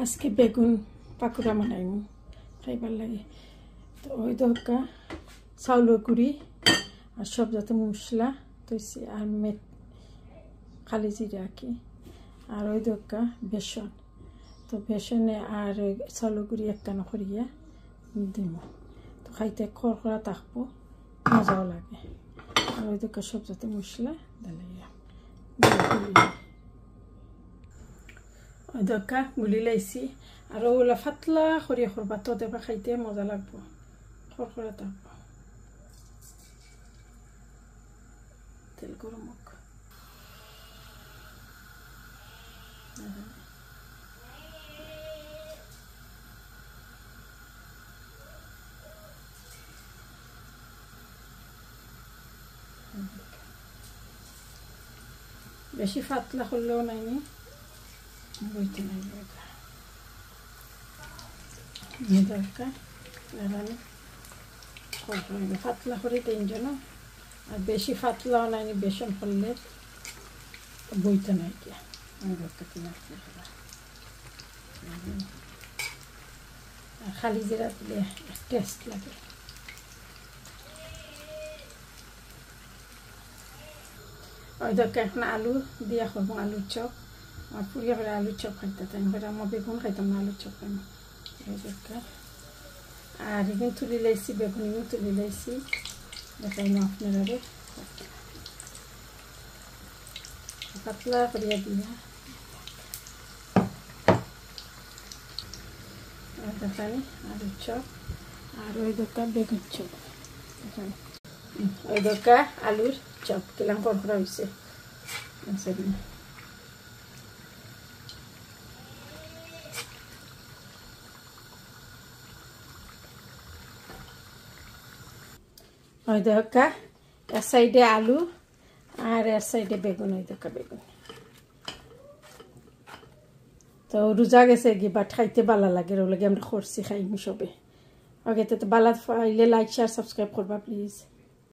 আজকে বেগুন পাকুড়া বানাইমু খাইবার লাগে। তো ওই দরকা চাউলের গুঁড়ি আর সব যত মশলা তৈছি আর খালি জিরা কি আর ওই দরকা বেসন। তো বেসনে আর চাউলের গুঁড়ি একখানা করিয়া দিব। তো খাইতে খড়খড়া থাকবো, মজাও লাগে। আর ওই দরকা সব যত মশলা ডালাইয়া ওই দরকা গুলি লাইছি। আর ওগুলা ফাতলা করিয়া করবা, তো দেবা খাইতে মজা লাগবো, খড়খড়া থাকবো। তেল গরম হোক। বেশি পাতলা করলেও নাইনি, বইতে নাই দরকার পাতলা করে তিনজন। আর বেশি পাতলাও নাইনি, বেসন করলে বইতে নাই কি খালি জিরা দিলে টেস্ট লাগে। ওই দরকার এখন আলু দিয়া করবো, আলুর চপ। আর পুড়িয়া করে আলুর চপ খাইতে তাই আমার বেগুন খাইতাম না, আলুর চপ খাইম। ওই দরকার আর এগুলো তুলি লাইছি, বেগুন এগুলো তুলি লাইছি, দেখাই না আপনারা। পাতলা করিয়া দিয়া দেখানি আলুর চপ। আর ওই দরকার বেগুন চপ, ওই দরকার আলুর চপ কিলাম করা হয়েছে। ওই দরকা এক সাইডে আলু আর এক সাইডে বেগুন। ওই দরকা বেগুন তো রোজা গেছে কি বাট খাইতে ভালো লাগে, ওর লাগে আমরা করছি খাইনি সবে। ওকে তো ভালো পাইলে লাইক শেয়ার সাবস্ক্রাইব করবা প্লিজ।